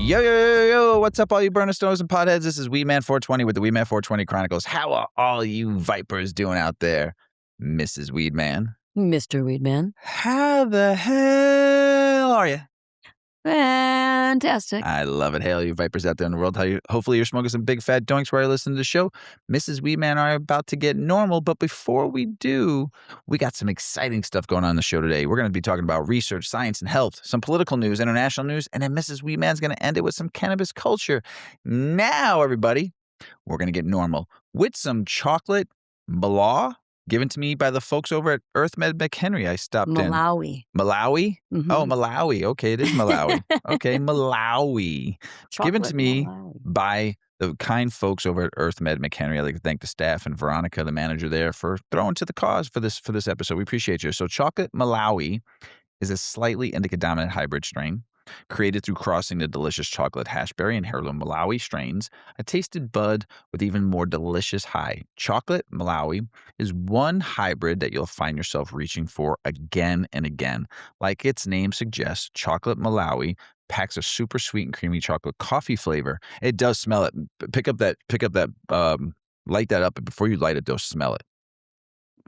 Yo, yo, yo, yo, what's up, all you burner stoners and potheads? This is Weedman420 with the Weedman420 Chronicles. How are all you vipers doing out there, Mrs. Weedman? Mr. Weedman. How the hell are you? Fantastic. I love it. Hey, all you vipers out there in the world. Hopefully you're smoking some big fat doinks while you're listening to the show. Mrs. Weedman and I are about to get normal, but before we do, we got some exciting stuff going on the show today. We're going to be talking about research, science, and health, some political news, international news, and then Mrs. Weedman's going to end it with some cannabis culture. Now, everybody, we're going to get normal with some chocolate blah given to me by the folks over at EarthMed McHenry. I stopped Malawi. in. Malawi? Mhm. Oh, Malawi. Okay, it is Malawi. Okay, Malawi. Given to me by the kind folks over at EarthMed McHenry. I'd like to thank the staff and Veronica, the manager there, for throwing to the cause for this episode. We appreciate you. So chocolate Malawi is a slightly indica-dominant hybrid strain created through crossing the delicious chocolate hashberry and heirloom Malawi strains, a tasted bud with even more delicious high. Chocolate Malawi is one hybrid that you'll find yourself reaching for again and again. Like its name suggests, chocolate Malawi packs a super sweet and creamy chocolate coffee flavor. It does smell it. Pick up that, light that up, and before you light it, though, smell it.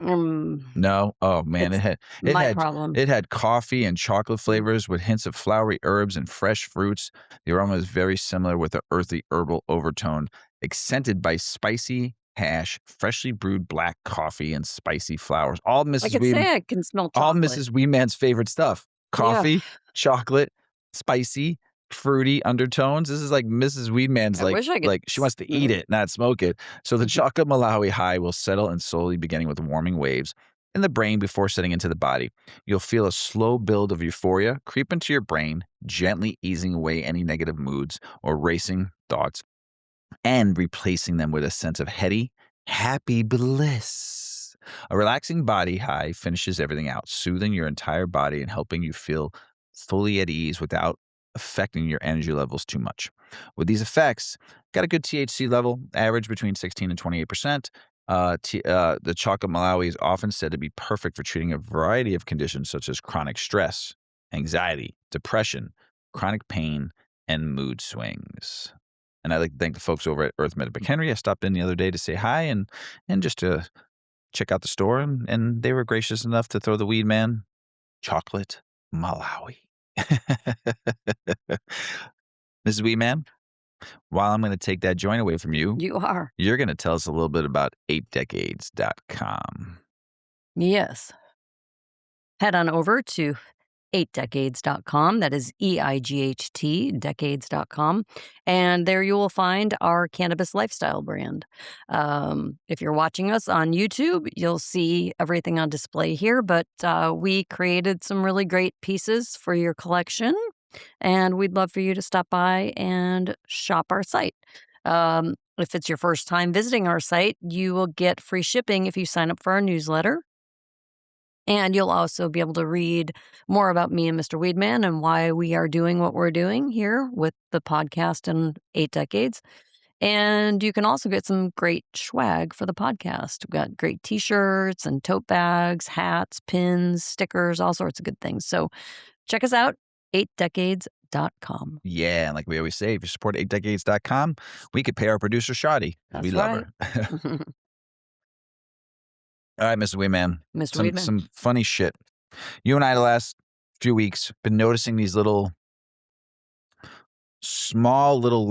No? Oh, man. It had coffee and chocolate flavors with hints of flowery herbs and fresh fruits. The aroma is very similar with an earthy herbal overtone, accented by spicy hash, freshly brewed black coffee, and spicy flowers. All Mrs. I can smell chocolate. All Mrs. Weedman's favorite stuff. Coffee, chocolate, spicy, fruity undertones. This is like Mrs. Weedman's like she wants to eat it, not smoke it. So the chocolate Malawi high will settle and slowly beginning with warming waves in the brain before setting into the body. You'll feel a slow build of euphoria creep into your brain, gently easing away any negative moods or racing thoughts and replacing them with a sense of heady, happy bliss. A relaxing body high finishes everything out, soothing your entire body and helping you feel fully at ease without affecting your energy levels too much. With these effects, got a good THC level, average between 16 and 28%. The chocolate Malawi is often said to be perfect for treating a variety of conditions such as chronic stress, anxiety, depression, chronic pain, and mood swings. And I'd like to thank the folks over at EarthMed McHenry. I stopped in the other day to say hi and just to check out the store, and they were gracious enough to throw the Weedman chocolate Malawi. Mrs. Weedman, while I'm going to take that joint away from you, you're going to tell us a little bit about 8decades.com. Yes. Head on over to 8decades.com. That is EIGHT, decades.com. And there you will find our cannabis lifestyle brand. If you're watching us on YouTube, you'll see everything on display here, but we created some really great pieces for your collection, and we'd love for you to stop by and shop our site. If it's your first time visiting our site, you will get free shipping if you sign up for our newsletter. And you'll also be able to read more about me and Mr. Weedman and why we are doing what we're doing here with the podcast and 8 Decades. And you can also get some great swag for the podcast. We've got great t-shirts and tote bags, hats, pins, stickers, all sorts of good things. So check us out, 8decades.com. Yeah, and like we always say, if you support 8decades.com, we could pay our producer, Shoddy. We love her. All right, Mr. Weedman. Weedman. Some funny shit. You and I, the last few weeks, been noticing these small little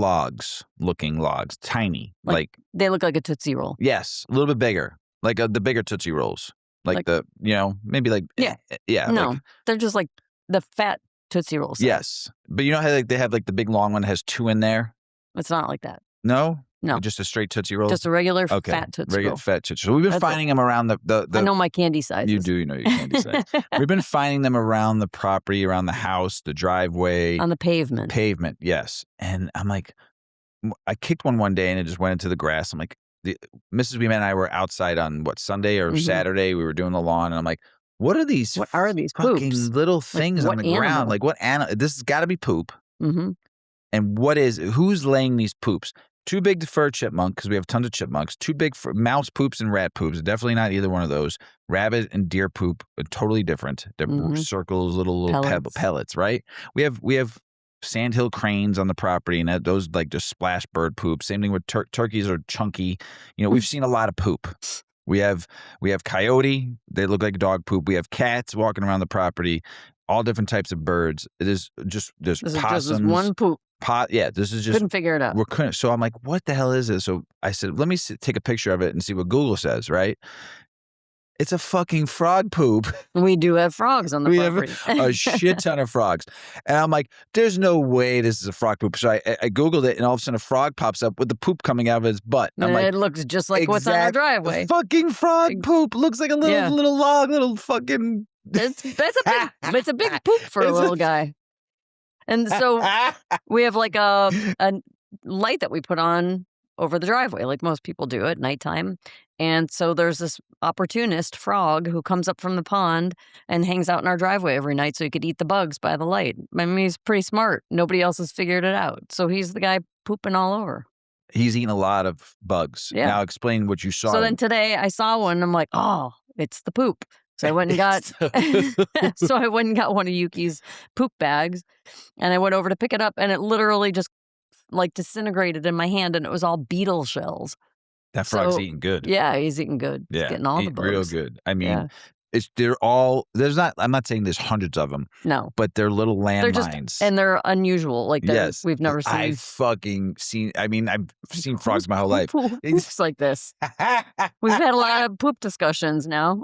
looking logs, tiny. Like they look like a Tootsie Roll. Yes, a little bit bigger. Like the bigger Tootsie Rolls. Maybe like. Yeah. Yeah. No, they're just like the fat Tootsie Rolls. Yes. But you know how they have like the big long one that has 2 in there? It's not like that. No? No. Just a straight Tootsie Roll? Just a regular fat Tootsie Roll. Regular fat Tootsie Roll. We've been finding them around the I know my candy sizes. You do know your candy size. We've been finding them around the property, around the house, the driveway. On the pavement. Pavement, yes. And I'm like, I kicked one day and it just went into the grass. I'm like, Mrs. Weedman and I were outside on, Sunday or Saturday? We were doing the lawn. And I'm like, what are these fucking poops? Little things on the ground? Like what animal? This has got to be poop. Mm-hmm. And who's laying these poops? Too big for a chipmunk because we have tons of chipmunks. Too big for mouse poops and rat poops. Definitely not either one of those. Rabbit and deer poop are totally different. They're circles, little pellets, right? We have sandhill cranes on the property, and those like just splash bird poop. Same thing with turkeys are chunky. We've seen a lot of poop. We have coyote. They look like dog poop. We have cats walking around the property. All different types of birds. It is just there's possums. This is one poop. This is just couldn't figure it out. So I'm like, what the hell is this? So I said, let me take a picture of it and see what Google says. Right? It's a fucking frog poop. We do have frogs on the property. Have a shit ton of frogs. And I'm like, there's no way this is a frog poop. So I Googled it, and all of a sudden a frog pops up with the poop coming out of his butt. And it looks just like what's on our driveway. Fucking frog poop. Looks like a little log, little fucking... It's a big poop for a little guy. And so we have like a light that we put on over the driveway, like most people do at nighttime. And so there's this opportunist frog who comes up from the pond and hangs out in our driveway every night so he could eat the bugs by the light. I mean, he's pretty smart. Nobody else has figured it out. So he's the guy pooping all over. He's eating a lot of bugs. Yeah. Now explain what you saw. So then today I saw one and I'm like, oh, it's the poop. So I went and got one of Yuki's poop bags, and I went over to pick it up, and it literally just like disintegrated in my hand, and it was all beetle shells. That frog's eating good. Yeah, he's eating good. Yeah, he's getting all the bugs. Real good. I mean, I'm not saying there's hundreds of them. No. But they're little landmines. And they're unusual. Like, we've never seen. I've seen frogs my whole life. It's like this. We've had a lot of poop discussions now.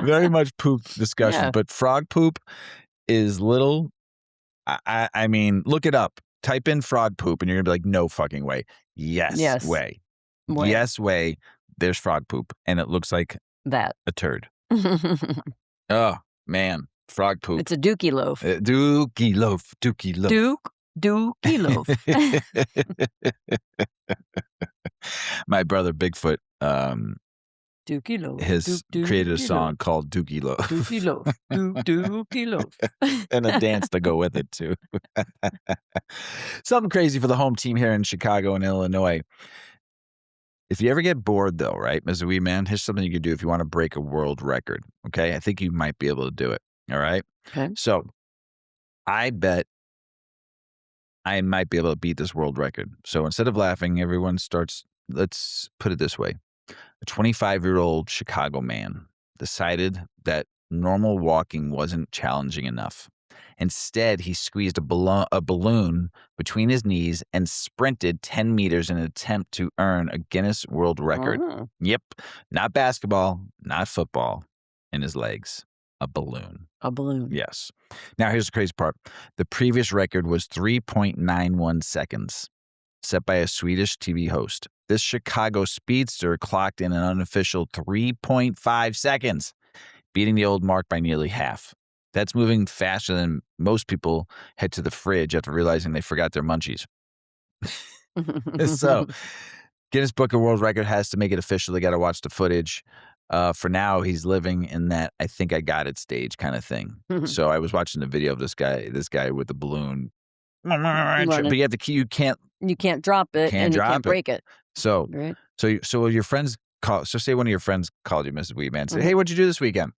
Very much poop discussions. Yeah. But frog poop is little. I mean, look it up. Type in frog poop, and you're going to be like, no fucking way. Yes. Way. Yes, way. There's frog poop. And it looks like that. A turd. Oh, man. Frog poop. It's a dookie loaf. Dookie loaf. Dookie loaf. Dookie loaf. My brother Bigfoot Dookie loaf. has created a song called Dookie Loaf. Dookie loaf. Dookie loaf. And a dance to go with it, too. Something crazy for the home team here in Chicago and Illinois. If you ever get bored, though, right, Mr. Weedman, here's something you can do if you want to break a world record, okay? I think you might be able to do it, all right? Okay. So I bet I might be able to beat this world record. So instead of laughing, everyone starts, let's put it this way. A 25-year-old Chicago man decided that normal walking wasn't challenging enough. Instead, he squeezed a balloon between his knees and sprinted 10 meters in an attempt to earn a Guinness World Record. Oh. Yep. Not basketball, not football. In his legs. A balloon. A balloon. Yes. Now, here's the crazy part. The previous record was 3.91 seconds, set by a Swedish TV host. This Chicago speedster clocked in an unofficial 3.5 seconds, beating the old mark by nearly half. That's moving faster than most people head to the fridge after realizing they forgot their munchies. So, Guinness Book of World Record has to make it official. They got to watch the footage. For now, he's living in that I think I got it stage kind of thing. So I was watching the video of this guy with the balloon. But you can't drop it and you can't break it. So, right? so your friends call. So say one of your friends called you, Mrs. Weedman, and said, "Hey, what'd you do this weekend?"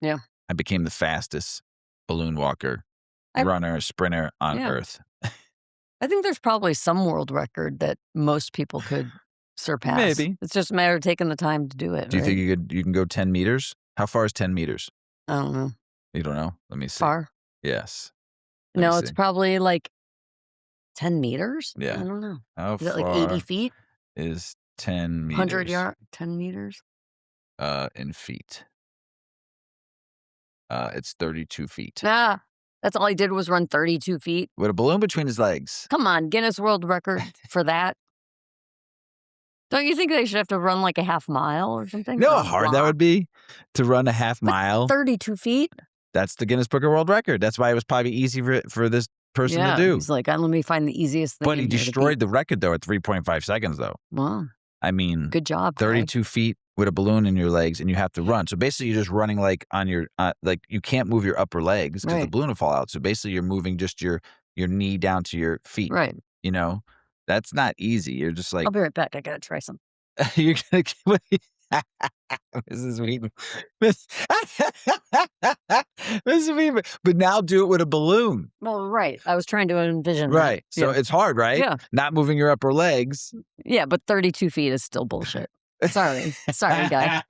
Yeah. I became the fastest balloon walker, runner, sprinter on Earth. I think there's probably some world record that most people could surpass. Maybe. It's just a matter of taking the time to do it. Do you think you can go 10 meters? How far is 10 meters? I don't know. You don't know? Let me see. Far? Yes. No, it's probably like 10 meters? Yeah. I don't know. How is it far like 80 feet? Is 10 meters? 100 yards? 10 meters? In feet. It's 32 feet. That's all he did was run 32 feet. With a balloon between his legs. Come on, Guinness World Record for that. Don't you think they should have to run like a half mile or something? You know how hard that would be to run a half mile? 32 feet? That's the Guinness Book of World Record. That's why it was probably easy for this person to do. He's like, let me find the easiest thing. But he destroyed the record, though, at 3.5 seconds, though. Wow. I mean, good job. 32 feet with a balloon in your legs, and you have to run. So basically, you're just running like on your, like you can't move your upper legs because the balloon will fall out. So basically, you're moving just your knee down to your feet. Right. That's not easy. You're just like, I'll be right back. I got to try some. You're going to, Mrs. Weedman. Mrs. Weedman. But now do it with a balloon. Well, right. I was trying to envision Right. that. So it's hard, right? Yeah. Not moving your upper legs. Yeah, but 32 feet is still bullshit. Sorry, guy.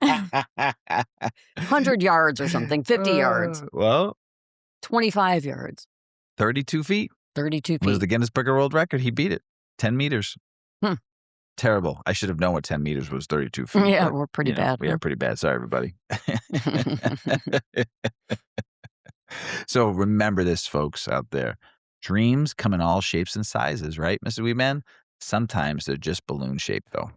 100 yards or something, 50 yards. Well, 25 yards. 32 feet. 32 feet. Was the Guinness Book of World Record. He beat it. 10 meters. Terrible. I should have known what 10 meters was, 32 feet. Yeah, but, we're pretty bad. We are pretty bad. Sorry, everybody. So remember this, folks out there. Dreams come in all shapes and sizes, right, Mr. Weedman? Sometimes they're just balloon shaped, though.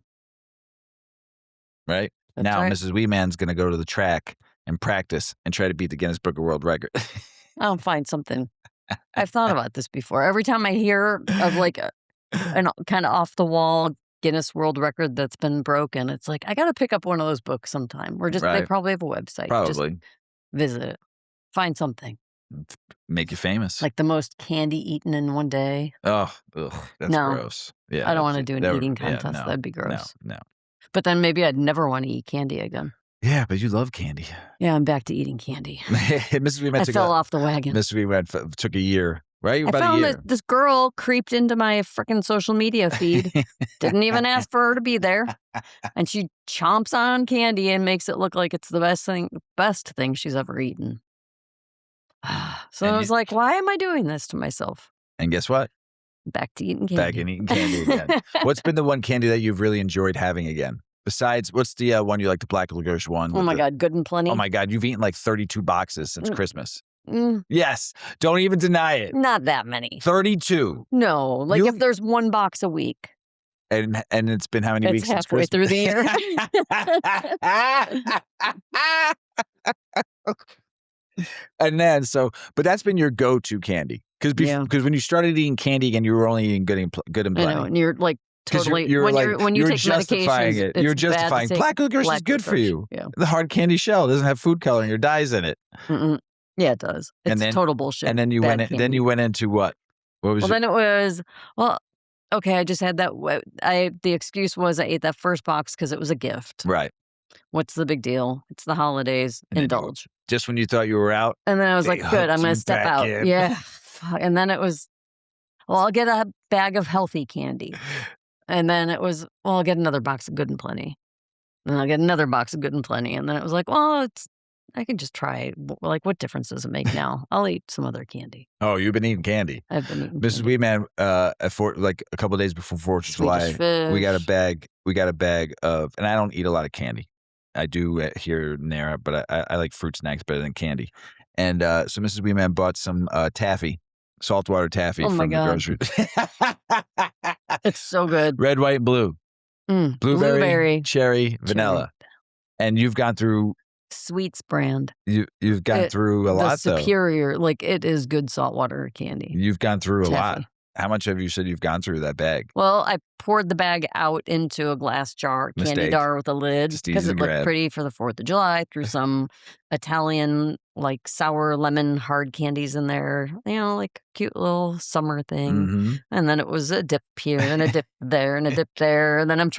Right? That's now, right. Mrs. Weedman's going to go to the track and practice and try to beat the Guinness Book of World Record. I'll find something. I've thought about this before. Every time I hear of like an kind of off the wall Guinness World Record that's been broken, it's like, I got to pick up one of those books sometime. Or just, they probably have a website. Probably. Just visit it. Find something. Make you famous. Like the most candy eaten in one day. Oh, that's gross. Yeah, I don't want to do an eating contest. No, that'd be gross. No. But then maybe I'd never want to eat candy again. Yeah, but you love candy. Yeah, I'm back to eating candy. Mrs. Weedman I fell off the wagon. Mrs. Weedman took a year, right? I found that this girl creeped into my freaking social media feed. Didn't even ask for her to be there. And she chomps on candy and makes it look like it's the best thing she's ever eaten. So I was like, why am I doing this to myself? And guess what? Back to eating candy. Back in eating candy again. What's been the one candy that you've really enjoyed having again? Besides, what's the one you like, the black licorice one? Oh my God, Good and Plenty. Oh my God, you've eaten like 32 boxes since Christmas. Yes, don't even deny it. Not that many. 32. No, like if there's one box a week. And it's been how many weeks since Christmas? It's halfway through the year. And then, but that's been your go-to candy. Because when you started eating candy again, you were only eating good and plenty. I know, and you're like totally, when you take medications, you're justifying black licorice is good for you. Yeah. The hard candy shell doesn't have food coloring or dyes in it. Yeah, it does. It's total bullshit. And then you went into what? What was then it was, okay, I just had that. The excuse was I ate that first box because it was a gift. Right. What's the big deal? It's the holidays. Indulge. Just when you thought you were out. And then I was like, good, I'm going to step out. In. Yeah. And then it was, I'll get a bag of healthy candy. And then it was, I'll get another box of Good and Plenty. And I'll get another box of Good and Plenty. And then it was like, I can just try. Like, what difference does it make now? I'll eat some other candy. Oh, you've been eating candy. I've been eating Mrs. Weedman, like a couple of days before 4th of July, fish. we got a bag of, and I don't eat a lot of candy. I do here and there, but I like fruit snacks better than candy. And so Mrs. Weedman bought some taffy, saltwater taffy from the grocery. It's so good. Red, white, and blue. Blueberry, cherry, vanilla. And you've gone through Sweets brand. You've gone through a lot, though. Superior, like it is good saltwater candy. You've gone through a lot. How much have you said you've gone through that bag? Well, I poured the bag out into a glass jar, candy jar with a lid, because it looked pretty for the 4th of July. Threw some Italian, like sour lemon hard candies in there, like cute little summer thing. And then it was a dip here and a dip there and a dip there. And then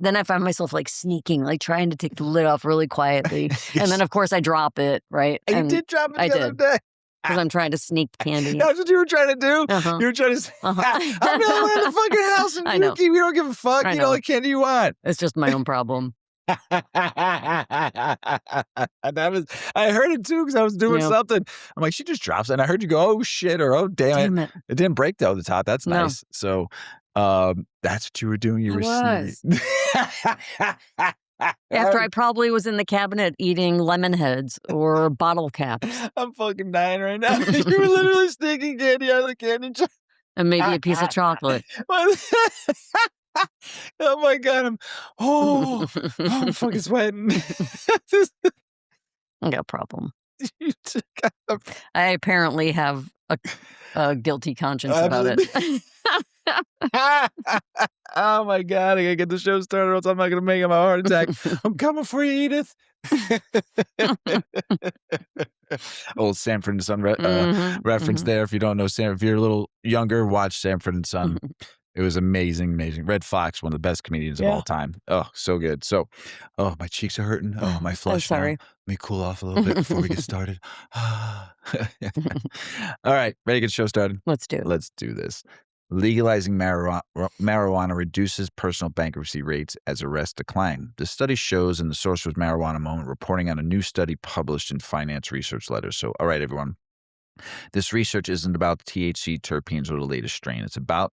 then I find myself like sneaking, like trying to take the lid off really quietly. And then, of course, I drop it, right? And you did drop it the other day. Because I'm trying to sneak candy. That's what you were trying to do? You were trying to I'm the only one in the fucking house and you don't give a fuck. You know what candy you want. It's just my own problem. I heard it too because I was doing something. I'm like, she just drops it. And I heard you go, oh shit, or oh damn it. It didn't break though, the top. That's nice. So that's what you were doing. You were sneaking. After I probably was in the cabinet eating lemon heads or bottle caps. I'm fucking dying right now. You were literally sneaking candy out of the candy jar. And maybe a piece of chocolate. Oh my God. I'm fucking sweating. I got a problem. I apparently have a guilty conscience about it. Oh my God, I gotta get the show started or else I'm not gonna make him a heart attack. I'm coming for you, Edith. Old Sanford and Son reference there. If you don't know if you're a little younger, watch Sanford and Son. It was amazing, amazing. Red Fox, one of the best comedians of all time. Oh, so good. So, oh, my cheeks are hurting. Oh, my flush now. Let me cool off a little bit before we get started. All right, ready to get the show started? Let's do it. Let's do this. Legalizing marijuana reduces personal bankruptcy rates as arrests decline. The study shows, and the source was Marijuana Moment, reporting on a new study published in Finance Research Letters. So, all right, everyone. This research isn't about THC, terpenes, or the latest strain. It's about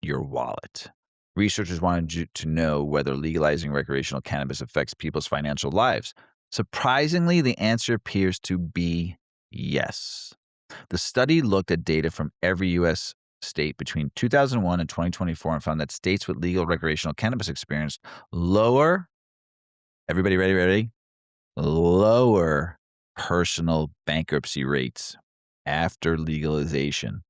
your wallet. Researchers wanted to know whether legalizing recreational cannabis affects people's financial lives. Surprisingly, the answer appears to be yes. The study looked at data from every U.S. state between 2001 and 2024 and found that states with legal recreational cannabis experienced lower, everybody ready? Lower personal bankruptcy rates after legalization.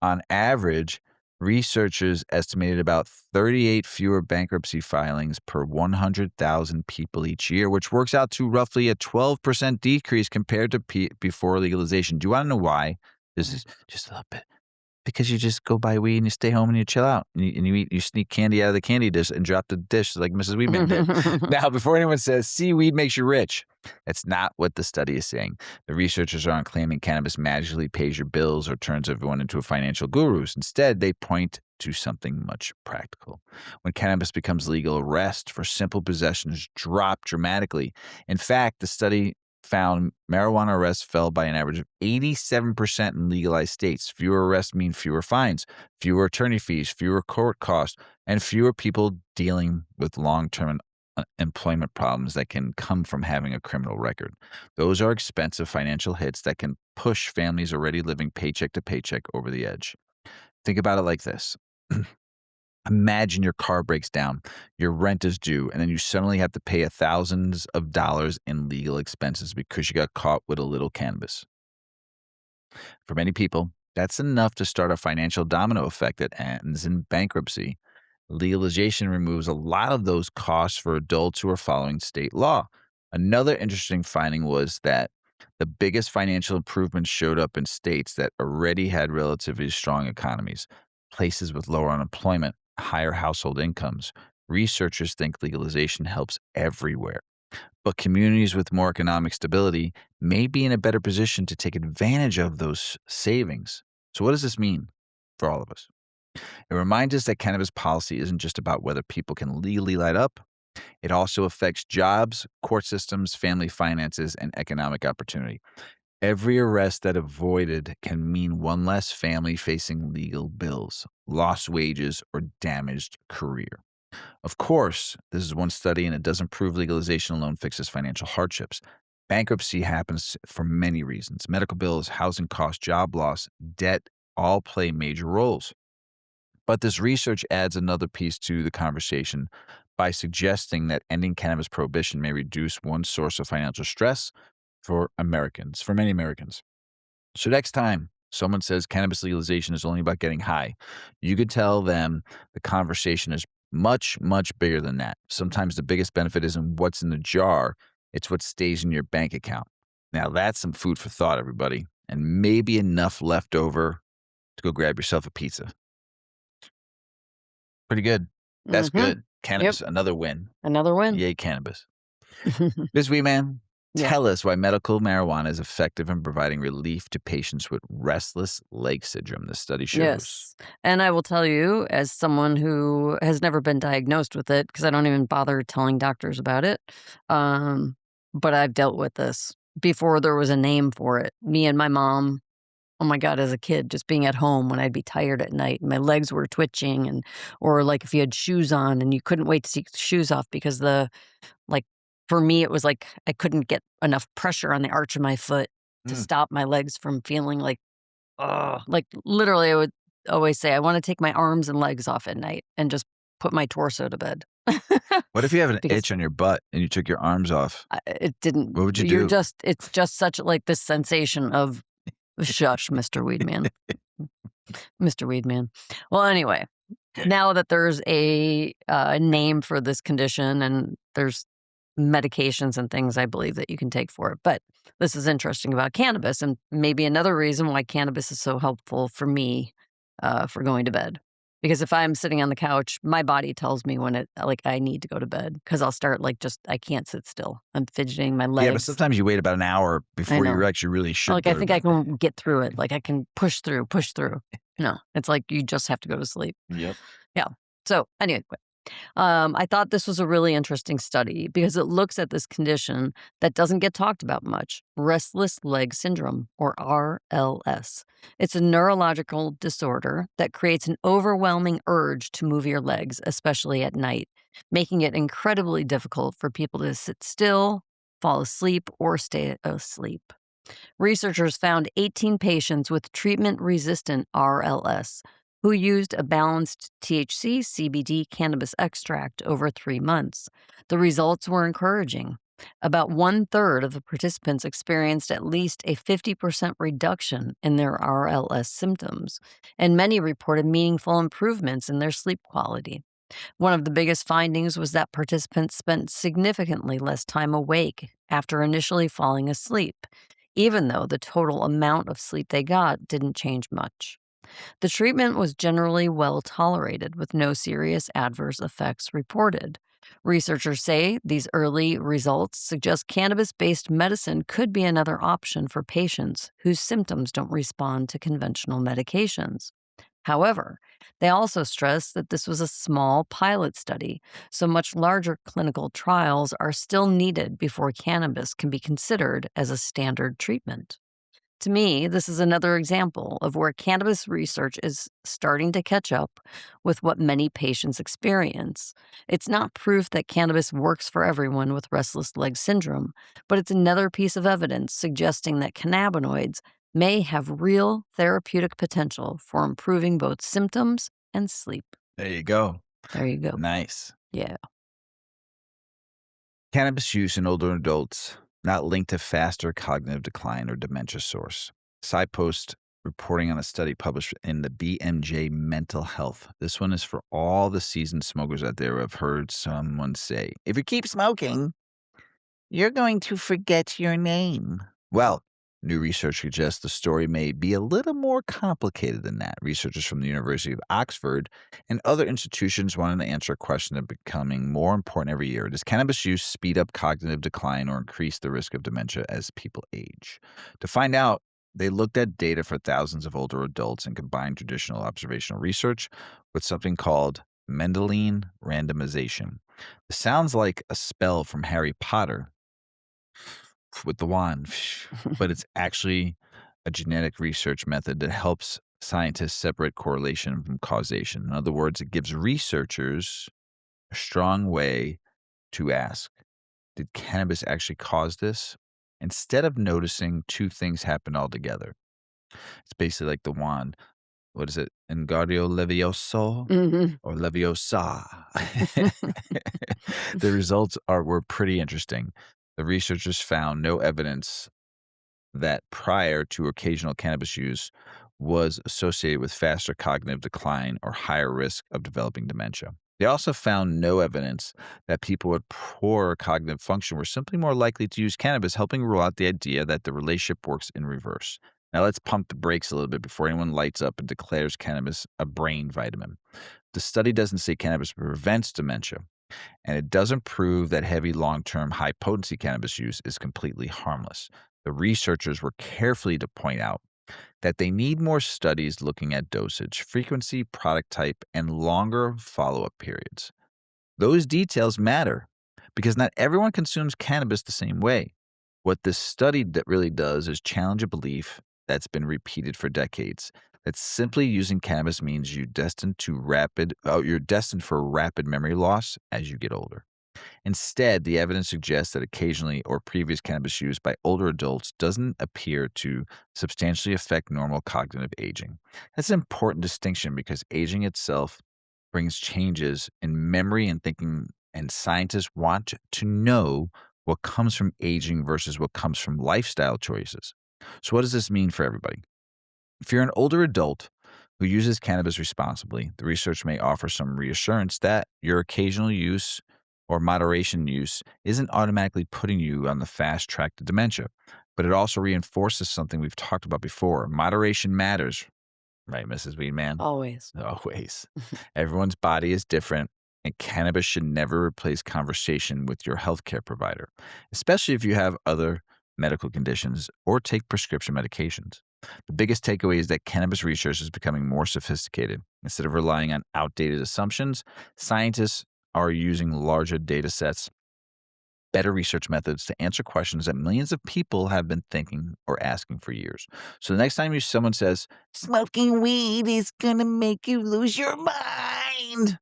On average, researchers estimated about 38 fewer bankruptcy filings per 100,000 people each year, which works out to roughly a 12% decrease compared to before legalization. Do you want to know why? This is just a little bit. Because you just go buy weed and you stay home and you chill out. And you sneak candy out of the candy dish and drop the dish like Mrs. Weedman did. Now, before anyone says, see, weed makes you rich. That's not what the study is saying. The researchers aren't claiming cannabis magically pays your bills or turns everyone into a financial gurus. Instead, they point to something much practical. When cannabis becomes legal, arrests for simple possessions drop dramatically. In fact, the study found marijuana arrests fell by an average of 87% in legalized states. Fewer arrests mean fewer fines, fewer attorney fees, fewer court costs, and fewer people dealing with long-term employment problems that can come from having a criminal record. Those are expensive financial hits that can push families already living paycheck to paycheck over the edge. Think about it like this. Imagine your car breaks down, your rent is due, and then you suddenly have to pay thousands of dollars in legal expenses because you got caught with a little cannabis. For many people, that's enough to start a financial domino effect that ends in bankruptcy. Legalization removes a lot of those costs for adults who are following state law. Another interesting finding was that the biggest financial improvements showed up in states that already had relatively strong economies, places with lower unemployment, higher household incomes. Researchers think legalization helps everywhere, but communities with more economic stability may be in a better position to take advantage of those savings. So what does this mean for all of us? It reminds us that cannabis policy isn't just about whether people can legally light up. It also affects jobs, court systems, family finances, and economic opportunity. Every arrest that avoided can mean one less family facing legal bills, lost wages, or damaged career. Of course, this is one study and it doesn't prove legalization alone fixes financial hardships. Bankruptcy happens for many reasons. Medical bills, housing costs, job loss, debt all play major roles. But this research adds another piece to the conversation by suggesting that ending cannabis prohibition may reduce one source of financial stress for many Americans. So next time someone says cannabis legalization is only about getting high, you could tell them the conversation is much, much bigger than that. Sometimes the biggest benefit isn't what's in the jar, it's what stays in your bank account. Now that's some food for thought, everybody, and maybe enough left over to go grab yourself a pizza. Pretty good. That's good. Cannabis, another win. Another win. Yay, cannabis. Ms. Weedman, tell us why medical marijuana is effective in providing relief to patients with restless leg syndrome, this study shows. Yes. And I will tell you, as someone who has never been diagnosed with it, because I don't even bother telling doctors about it, but I've dealt with this before there was a name for it. Me and my mom, oh my God, as a kid, just being at home when I'd be tired at night and my legs were twitching, or like if you had shoes on and you couldn't wait to take the shoes off because for me, it was like I couldn't get enough pressure on the arch of my foot to stop my legs from feeling like, literally I would always say, I want to take my arms and legs off at night and just put my torso to bed. What if you have an itch on your butt and you took your arms off? It didn't. What would you do? It's just such like this sensation of, shush, Mr. Weedman. Mr. Weedman. Well, anyway, now that there's a name for this condition and there's medications and things I believe that you can take for it. But this is interesting about cannabis, and maybe another reason why cannabis is so helpful for me for going to bed. Because if I'm sitting on the couch, my body tells me when I need to go to bed because I'll start I can't sit still. I'm fidgeting my legs. Yeah, but sometimes you wait about an hour before you actually really should I think I can get through it. I can push through. No, it's like you just have to go to sleep. Yep. Yeah. So anyway, I thought this was a really interesting study because it looks at this condition that doesn't get talked about much, restless leg syndrome, or RLS. It's a neurological disorder that creates an overwhelming urge to move your legs, especially at night, making it incredibly difficult for people to sit still, fall asleep, or stay asleep. Researchers found 18 patients with treatment-resistant RLS who used a balanced THC CBD cannabis extract over 3 months. The results were encouraging. About 1/3 of the participants experienced at least a 50% reduction in their RLS symptoms, and many reported meaningful improvements in their sleep quality. One of the biggest findings was that participants spent significantly less time awake after initially falling asleep, even though the total amount of sleep they got didn't change much. The treatment was generally well tolerated, with no serious adverse effects reported. Researchers say these early results suggest cannabis-based medicine could be another option for patients whose symptoms don't respond to conventional medications. However, they also stress that this was a small pilot study, so much larger clinical trials are still needed before cannabis can be considered as a standard treatment. To me, this is another example of where cannabis research is starting to catch up with what many patients experience. It's not proof that cannabis works for everyone with restless leg syndrome, but it's another piece of evidence suggesting that cannabinoids may have real therapeutic potential for improving both symptoms and sleep. There you go. There you go. Nice. Yeah. Cannabis use in older adults not linked to faster cognitive decline or dementia source. Side post reporting on a study published in the BMJ Mental Health. This one is for all the seasoned smokers out there who have heard someone say, if you keep smoking, you're going to forget your name. Well, new research suggests the story may be a little more complicated than that. Researchers from the University of Oxford and other institutions wanted to answer a question that's becoming more important every year. Does cannabis use speed up cognitive decline or increase the risk of dementia as people age? To find out, they looked at data for thousands of older adults and combined traditional observational research with something called Mendelian randomization. It sounds like a spell from Harry Potter with the wand, but it's actually a genetic research method that helps scientists separate correlation from causation. In other words, it gives researchers a strong way to ask, did cannabis actually cause this? Instead of noticing two things happen altogether. It's basically like the wand. What is it? Engardio Levioso or Leviosa. The results were pretty interesting. The researchers found no evidence that prior to occasional cannabis use was associated with faster cognitive decline or higher risk of developing dementia. They also found no evidence that people with poor cognitive function were simply more likely to use cannabis, helping rule out the idea that the relationship works in reverse. Now, let's pump the brakes a little bit before anyone lights up and declares cannabis a brain vitamin. The study doesn't say cannabis prevents dementia, and it doesn't prove that heavy, long-term, high-potency cannabis use is completely harmless. The researchers were carefully to point out that they need more studies looking at dosage, frequency, product type, and longer follow-up periods. Those details matter because not everyone consumes cannabis the same way. What this study that really does is challenge a belief that's been repeated for decades, that simply using cannabis means you're destined for rapid memory loss as you get older. Instead, the evidence suggests that occasionally or previous cannabis use by older adults doesn't appear to substantially affect normal cognitive aging. That's an important distinction because aging itself brings changes in memory and thinking, and scientists want to know what comes from aging versus what comes from lifestyle choices. So what does this mean for everybody? If you're an older adult who uses cannabis responsibly, the research may offer some reassurance that your occasional use or moderation use isn't automatically putting you on the fast track to dementia, but it also reinforces something we've talked about before. Moderation matters. Right, Mrs. Weedman? Always. Always. Everyone's body is different, and cannabis should never replace conversation with your healthcare provider, especially if you have other medical conditions or take prescription medications. The biggest takeaway is that cannabis research is becoming more sophisticated. Instead of relying on outdated assumptions, scientists are using larger data sets, better research methods to answer questions that millions of people have been thinking or asking for years. So the next time someone says, smoking weed is going to make you lose your mind,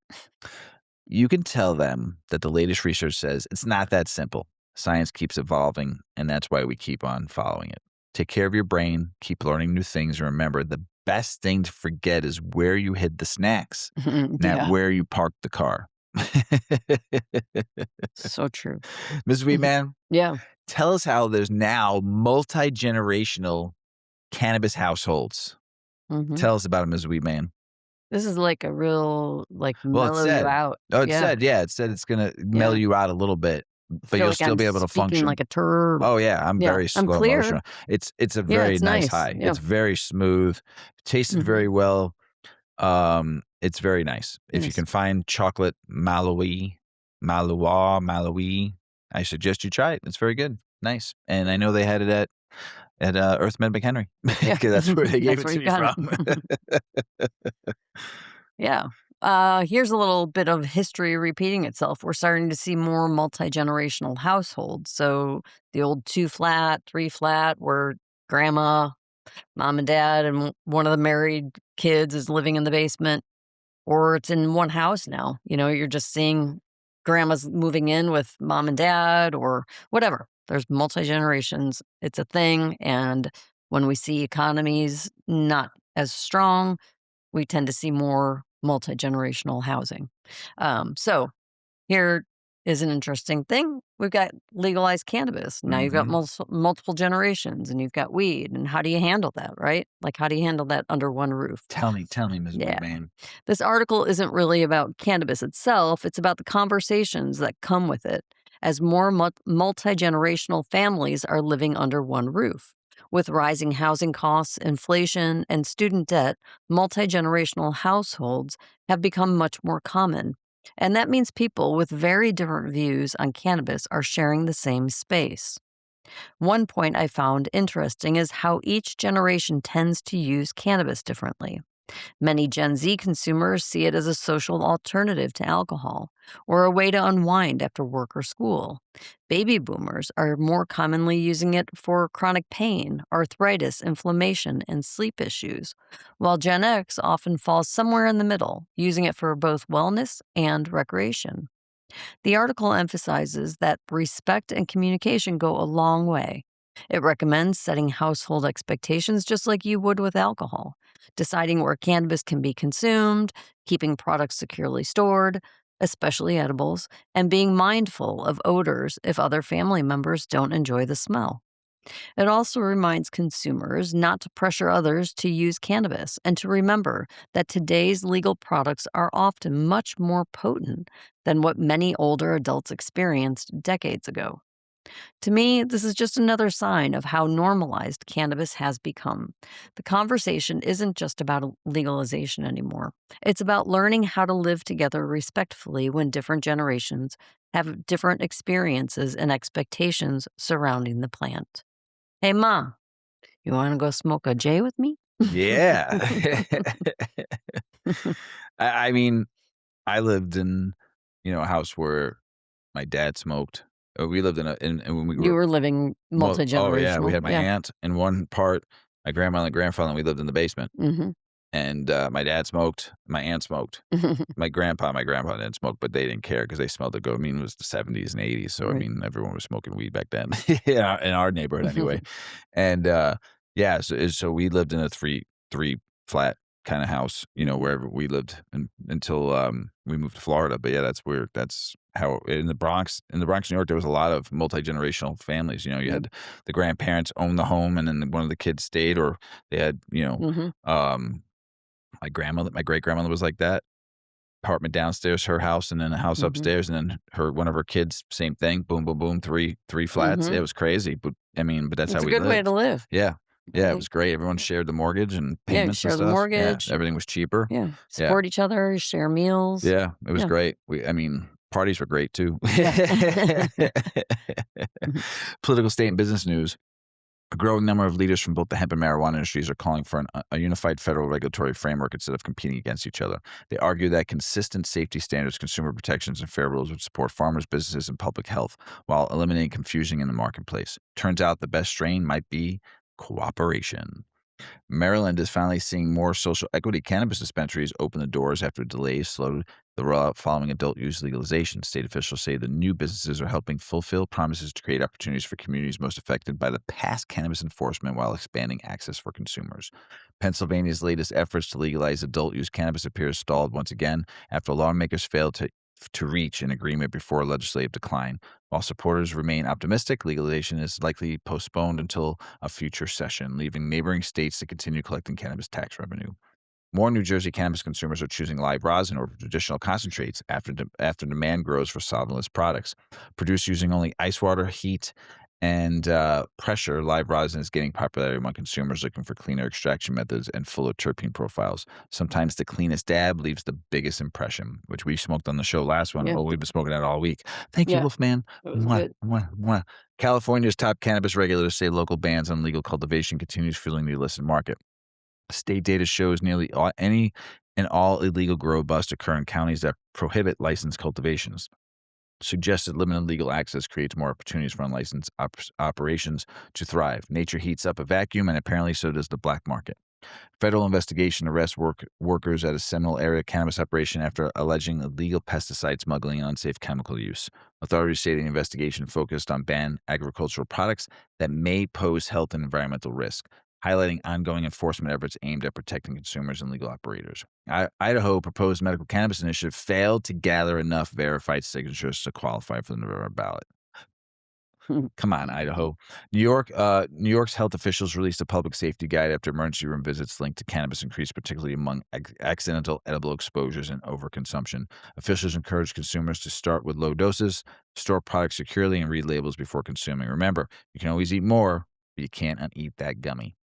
you can tell them that the latest research says it's not that simple. Science keeps evolving, and that's why we keep on following it. Take care of your brain, keep learning new things, and remember the best thing to forget is where you hid the snacks, not where you parked the car. So true. Ms. Weedman? Yeah. Tell us how there's now multi-generational cannabis households. Tell us about it, Ms. Weedman. This is like a real, mellow you out. Oh, it said it's going to mellow you out a little bit, but you'll still be able to function. Like a turd. Oh, yeah. I'm very slow motion. It's a very nice high. Yeah. It's very smooth. Tasted very well. It's very nice. If you can find chocolate Malawi, I suggest you try it. It's very good. Nice. And I know they had it at Earth Med McHenry because that's where they gave it to me from. Yeah. Here's a little bit of history repeating itself. We're starting to see more multi-generational households. So the old 2-flat, 3-flat where grandma, mom and dad, and one of the married kids is living in the basement, or it's in one house now. You're just seeing grandma's moving in with mom and dad or whatever. There's multi-generations. It's a thing. And when we see economies not as strong, we tend to see more multi-generational housing. So here is an interesting thing. We've got legalized cannabis. Now you've got multiple generations and you've got weed. And how do you handle that, right? How do you handle that under one roof? Tell me, Ms. Weedman. This article isn't really about cannabis itself. It's about the conversations that come with it as more multi-generational families are living under one roof. With rising housing costs, inflation, and student debt, multi-generational households have become much more common. And that means people with very different views on cannabis are sharing the same space. One point I found interesting is how each generation tends to use cannabis differently. Many Gen Z consumers see it as a social alternative to alcohol or a way to unwind after work or school. Baby boomers are more commonly using it for chronic pain, arthritis, inflammation, and sleep issues, while Gen X often falls somewhere in the middle, using it for both wellness and recreation. The article emphasizes that respect and communication go a long way. It recommends setting household expectations just like you would with alcohol, deciding where cannabis can be consumed, keeping products securely stored, especially edibles, and being mindful of odors if other family members don't enjoy the smell. It also reminds consumers not to pressure others to use cannabis and to remember that today's legal products are often much more potent than what many older adults experienced decades ago. To me, this is just another sign of how normalized cannabis has become. The conversation isn't just about legalization anymore. It's about learning how to live together respectfully when different generations have different experiences and expectations surrounding the plant. Hey, Ma, you want to go smoke a J with me? Yeah. I mean, I lived in, a house where my dad smoked. We lived when we You were living multi-generational. Oh, yeah. We had my aunt in one part, my grandma and grandfather, and we lived in the basement. And my dad smoked, my aunt smoked. My grandpa didn't smoke, but they didn't care because they smelled it go. I mean, it was the 70s and 80s. So, right. Everyone was smoking weed back then in our neighborhood anyway. And so we lived in a three flat kind of house, wherever we lived until we moved to Florida. But yeah, that's how in the Bronx, New York, there was a lot of multi-generational families. You had the grandparents owned the home and then one of the kids stayed, or they had, my great grandmother was like that. Apartment downstairs, her house, and then a house upstairs, and then one of her kids, same thing. Boom, boom, boom, three flats. It was crazy, but that's how we lived. It's a good way to live. Yeah. Yeah, it was great. Everyone shared the mortgage and payments and share the stuff. Yeah, mortgage. everything was cheaper. Yeah, Yeah. support each other, share meals. Yeah, it was Yeah. great. Parties were great too. Yeah. Political, state, and business news. A growing number of leaders from both the hemp and marijuana industries are calling for a unified federal regulatory framework instead of competing against each other. They argue that consistent safety standards, consumer protections, and fair rules would support farmers, businesses, and public health while eliminating confusion in the marketplace. Turns out the best strain might be cooperation. Maryland is finally seeing more social equity cannabis dispensaries open the doors after delays slowed the rollout following adult use legalization. State officials say the new businesses are helping fulfill promises to create opportunities for communities most affected by the past cannabis enforcement while expanding access for consumers. Pennsylvania's latest efforts to legalize adult use cannabis appears stalled once again after lawmakers failed to reach an agreement before a legislative decline. While supporters remain optimistic, legalization is likely postponed until a future session, leaving neighboring states to continue collecting cannabis tax revenue. More New Jersey cannabis consumers are choosing live rosin over traditional concentrates after demand grows for solventless products. Produced using only ice water, heat, and pressure, live rosin is gaining popularity among consumers looking for cleaner extraction methods and fuller terpene profiles. Sometimes the cleanest dab leaves the biggest impression, which we smoked on the show last one. Yeah. Oh, we've been smoking that all week. Thank you, Wolfman. It was good. California's top cannabis regulators say local bans on legal cultivation continues fueling the illicit market. State data shows nearly any and all illegal grow busts occur in counties that prohibit licensed cultivations. Suggested limited legal access creates more opportunities for unlicensed operations to thrive. Nature heats up a vacuum, and apparently so does the black market. Federal investigation arrests workers at a Seminole area cannabis operation after alleging illegal pesticide smuggling and unsafe chemical use. Authorities say the investigation focused on banned agricultural products that may pose health and environmental risk, highlighting ongoing enforcement efforts aimed at protecting consumers and legal operators. Idaho proposed medical cannabis initiative failed to gather enough verified signatures to qualify for the November ballot. Come on, Idaho. New York's health officials released a public safety guide after emergency room visits linked to cannabis increased, particularly among accidental edible exposures and overconsumption. Officials encourage consumers to start with low doses, store products securely, and read labels before consuming. Remember, you can always eat more, but you can't uneat that gummy.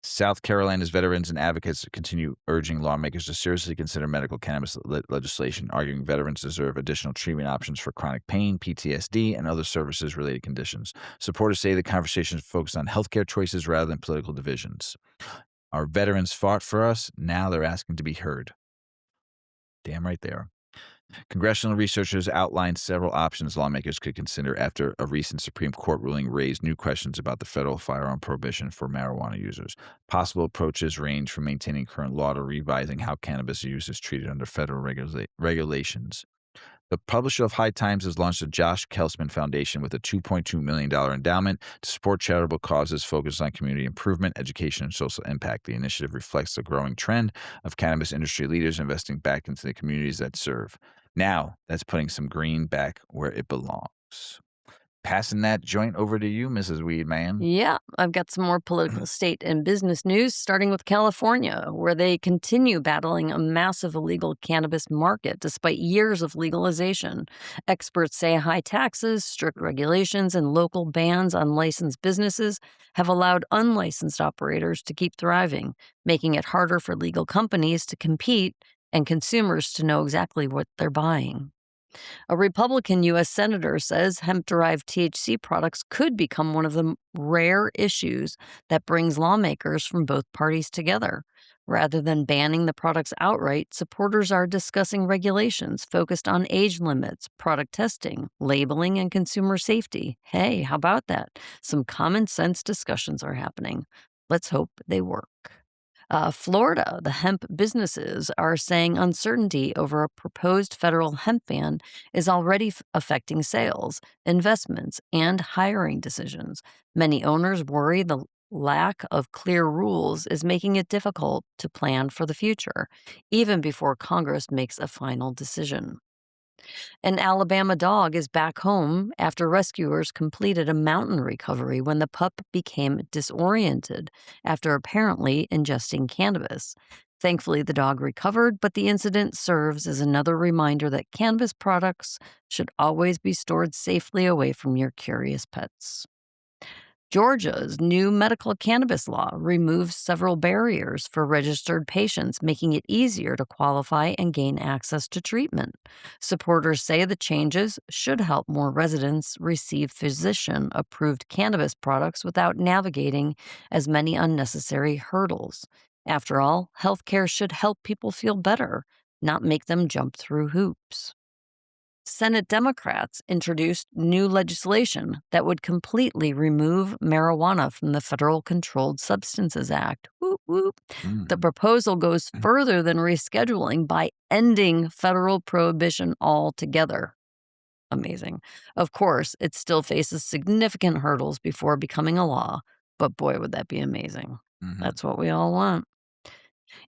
South Carolina's veterans and advocates continue urging lawmakers to seriously consider medical cannabis legislation, arguing veterans deserve additional treatment options for chronic pain, PTSD, and other services-related conditions. Supporters say the conversation is focused on healthcare choices rather than political divisions. Our veterans fought for us. Now they're asking to be heard. Damn right they are. Congressional researchers outlined several options lawmakers could consider after a recent Supreme Court ruling raised new questions about the federal firearm prohibition for marijuana users. Possible approaches range from maintaining current law to revising how cannabis use is treated under federal regulations. The publisher of High Times has launched the Josh Kelsman Foundation with a $2.2 million endowment to support charitable causes focused on community improvement, education, and social impact. The initiative reflects the growing trend of cannabis industry leaders investing back into the communities that serve. Now, that's putting some green back where it belongs. Passing that joint over to you, Mrs. Weedman. Yeah, I've got some more political, state, and business news, starting with California, where they continue battling a massive illegal cannabis market despite years of legalization. Experts say high taxes, strict regulations, and local bans on licensed businesses have allowed unlicensed operators to keep thriving, making it harder for legal companies to compete and consumers to know exactly what they're buying. A Republican U.S. senator says hemp-derived THC products could become one of the rare issues that brings lawmakers from both parties together. Rather than banning the products outright, supporters are discussing regulations focused on age limits, product testing, labeling, and consumer safety. Hey, how about that? Some common sense discussions are happening. Let's hope they work. Florida, the hemp businesses are saying uncertainty over a proposed federal hemp ban is already affecting sales, investments, and hiring decisions. Many owners worry the lack of clear rules is making it difficult to plan for the future, even before Congress makes a final decision. An Alabama dog is back home after rescuers completed a mountain recovery when the pup became disoriented after apparently ingesting cannabis. Thankfully, the dog recovered, but the incident serves as another reminder that cannabis products should always be stored safely away from your curious pets. Georgia's new medical cannabis law removes several barriers for registered patients, making it easier to qualify and gain access to treatment. Supporters say the changes should help more residents receive physician approved cannabis products without navigating as many unnecessary hurdles. After all, healthcare should help people feel better, not make them jump through hoops. Senate Democrats introduced new legislation that would completely remove marijuana from the Federal Controlled Substances Act. Whoop, whoop. The proposal goes further than rescheduling by ending federal prohibition altogether. Amazing. Of course, it still faces significant hurdles before becoming a law, but boy, would that be amazing. That's what we all want.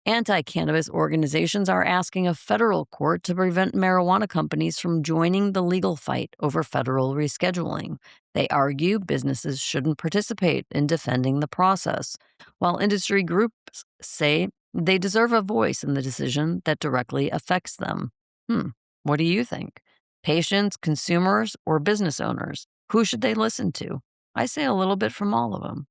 Anti-cannabis organizations are asking a federal court to prevent marijuana companies from joining the legal fight over federal rescheduling. They argue businesses shouldn't participate in defending the process, while industry groups say they deserve a voice in the decision that directly affects them. What do you think? Patients, consumers, or business owners? Who should they listen to? I say a little bit from all of them.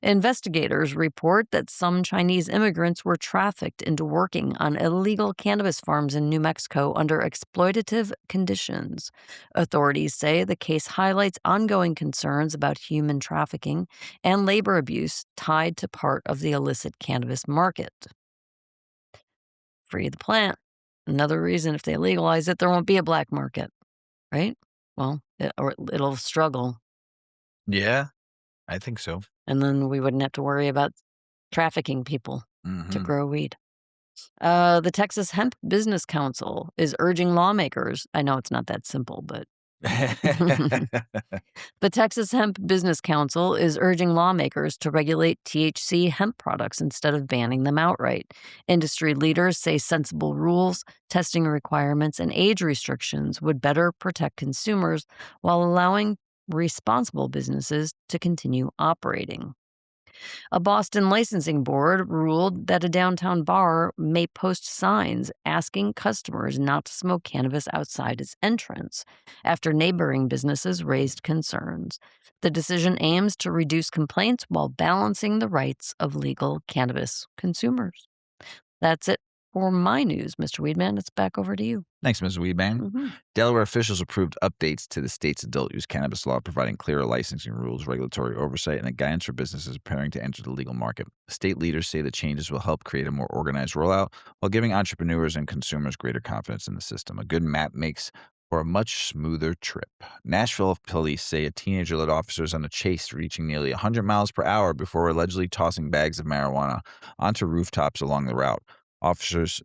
Investigators report that some Chinese immigrants were trafficked into working on illegal cannabis farms in New Mexico under exploitative conditions. Authorities say the case highlights ongoing concerns about human trafficking and labor abuse tied to part of the illicit cannabis market. Free the plant. Another reason if they legalize it, there won't be a black market, right? Well, it'll struggle. Yeah, I think so. And then we wouldn't have to worry about trafficking people to grow weed. The Texas Hemp Business Council is urging lawmakers. I know it's not that simple, but the Texas Hemp Business Council is urging lawmakers to regulate THC hemp products instead of banning them outright. Industry leaders say sensible rules, testing requirements, and age restrictions would better protect consumers while allowing responsible businesses to continue operating. A Boston licensing board ruled that a downtown bar may post signs asking customers not to smoke cannabis outside its entrance after neighboring businesses raised concerns. The decision aims to reduce complaints while balancing the rights of legal cannabis consumers. That's it for my news, Mr. Weedman. It's back over to you. Thanks, Ms. Weedman. Delaware officials approved updates to the state's adult use cannabis law, providing clearer licensing rules, regulatory oversight, and a guidance for businesses preparing to enter the legal market. State leaders say the changes will help create a more organized rollout while giving entrepreneurs and consumers greater confidence in the system. A good map makes for a much smoother trip. Nashville police say a teenager led officers on a chase reaching nearly 100 miles per hour before allegedly tossing bags of marijuana onto rooftops along the route. Officers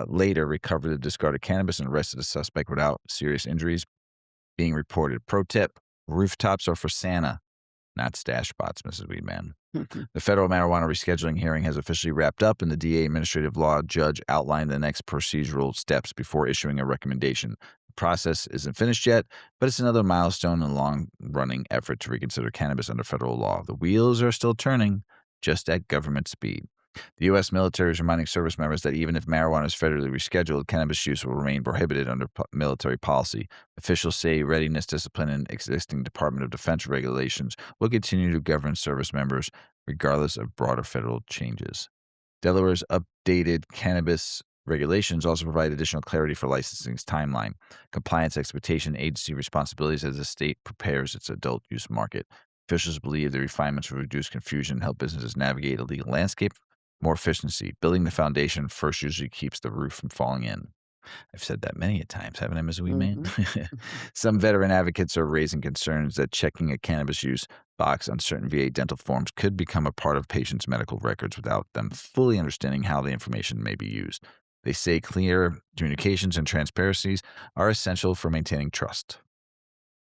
later recovered the discarded cannabis and arrested a suspect without serious injuries being reported. Pro tip, rooftops are for Santa, not stash spots, Mrs. Weedman. The federal marijuana rescheduling hearing has officially wrapped up, and the DA administrative law judge outlined the next procedural steps before issuing a recommendation. The process isn't finished yet, but it's another milestone in a long-running effort to reconsider cannabis under federal law. The wheels are still turning, just at government speed. The U.S. military is reminding service members that even if marijuana is federally rescheduled, cannabis use will remain prohibited under military policy. Officials say readiness, discipline, and existing Department of Defense regulations will continue to govern service members regardless of broader federal changes. Delaware's updated cannabis regulations also provide additional clarity for licensing's timeline, compliance expectation, agency responsibilities as the state prepares its adult use market. Officials believe the refinements will reduce confusion and help businesses navigate a legal landscape more efficiency. Building the foundation first usually keeps the roof from falling in. I've said that many a times, haven't I, Ms. Weedman? Some veteran advocates are raising concerns that checking a cannabis use box on certain VA dental forms could become a part of patients' medical records without them fully understanding how the information may be used. They say clear communications and transparencies are essential for maintaining trust.